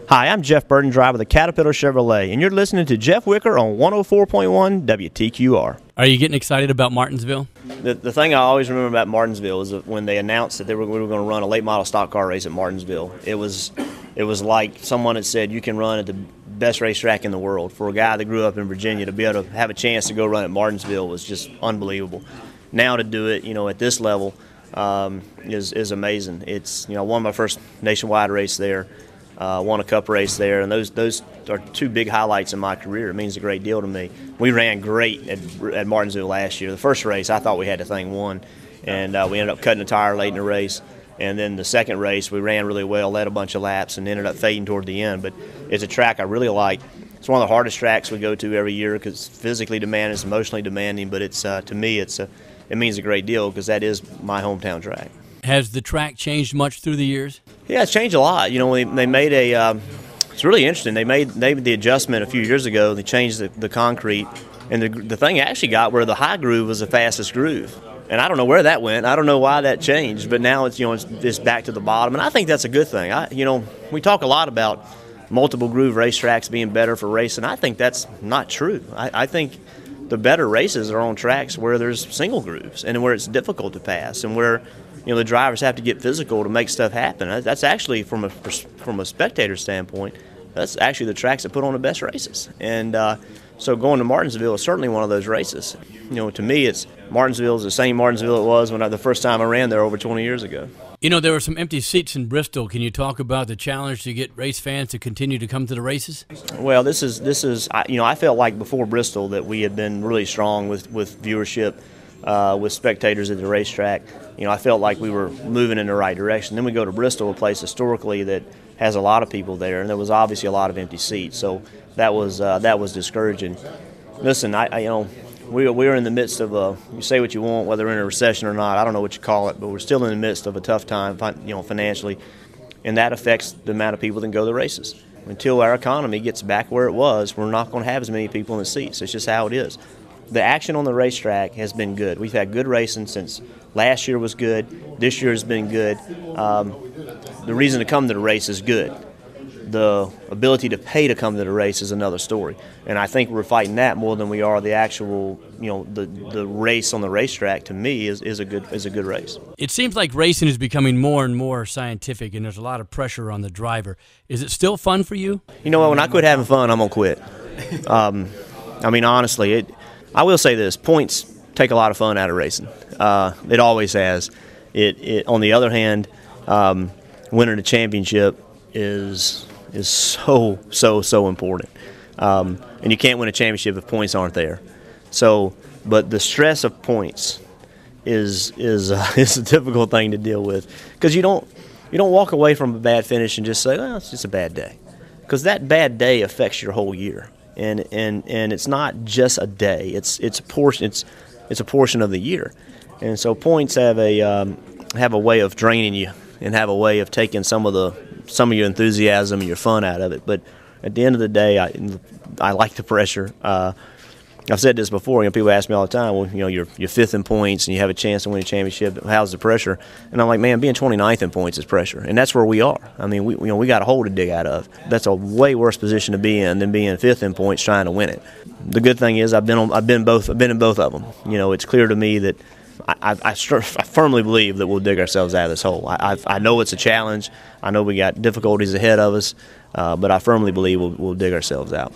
Hi, I'm Jeff Burton, driver of the Caterpillar Chevrolet, and you're listening to Jeff Wicker on 104.1 WTQR. Are you getting excited about Martinsville? The thing I always remember about Martinsville is when they announced that we were going to run a late model stock car race at Martinsville. It was like someone had said you can run at the best racetrack in the world. For a guy that grew up in Virginia, to be able to have a chance to go run at Martinsville was just unbelievable. Now to do it, at this level is amazing. It's won my first nationwide race there. Won a cup race there, and those are two big highlights in my career. It means a great deal to me. We ran great at Martinsville last year. The first race, I thought we had the thing won, and we ended up cutting a tire late in the race. And then the second race, we ran really well, led a bunch of laps, and ended up fading toward the end. But it's a track I really like. It's one of the hardest tracks we go to every year because it's physically demanding, it's emotionally demanding, but it's to me it means a great deal because that is my hometown track. Has the track changed much through the years? Yeah, it's changed a lot. When they made it's really interesting. They made the adjustment a few years ago. They changed the concrete, and the thing actually got where the high groove was the fastest groove. And I don't know where that went. I don't know why that changed, but now it's back to the bottom, and I think that's a good thing. We talk a lot about multiple groove racetracks being better for racing. I think that's not true. I think the better races are on tracks where there's single grooves and where it's difficult to pass and where the drivers have to get physical to make stuff happen. That's actually, from a spectator standpoint, that's actually the tracks that put on the best races. And so going to Martinsville is certainly one of those races. To me, Martinsville is the same Martinsville it was the first time I ran there over 20 years ago. There were some empty seats in Bristol. Can you talk about the challenge to get race fans to continue to come to the races? Well, this is I felt like before Bristol that we had been really strong with viewership, with spectators at the racetrack. I felt like we were moving in the right direction. Then we go to Bristol, a place historically that has a lot of people there, and there was obviously a lot of empty seats. So that was discouraging. Listen, we're in the midst of you say what you want, whether we're in a recession or not. I don't know what you call it, but we're still in the midst of a tough time, financially, and that affects the amount of people that can go to the races. Until our economy gets back where it was, we're not going to have as many people in the seats. It's just how it is. The action on the racetrack has been good. We've had good racing since last year was good. This year has been good. The reason to come to the race is good. The ability to pay to come to the race is another story. And I think we're fighting that more than we are the actual, the race on the racetrack. To me is a good race. It seems like racing is becoming more and more scientific, and there's a lot of pressure on the driver. Is it still fun for you? When I quit having fun, I'm gonna quit. Honestly, I will say this: points take a lot of fun out of racing. It always has. On the other hand, winning a championship is so important. And you can't win a championship if points aren't there. But the stress of points is a difficult thing to deal with because you don't walk away from a bad finish and just say, well, it's just a bad day, because that bad day affects your whole year. And it's not just a day. It's a portion of the year. And so points have a way of draining you and have a way of taking some of your enthusiasm and your fun out of it. But at the end of the day, I like the pressure. I've said this before. People ask me all the time, well, you're fifth in points and you have a chance to win a championship. How's the pressure? And I'm like, man, being 29th in points is pressure, and that's where we are. We got a hole to dig out of. That's a way worse position to be in than being fifth in points trying to win it. The good thing is I've been in both of them. It's clear to me that I firmly believe that we'll dig ourselves out of this hole. I know it's a challenge. I know we got difficulties ahead of us, but I firmly believe we'll dig ourselves out.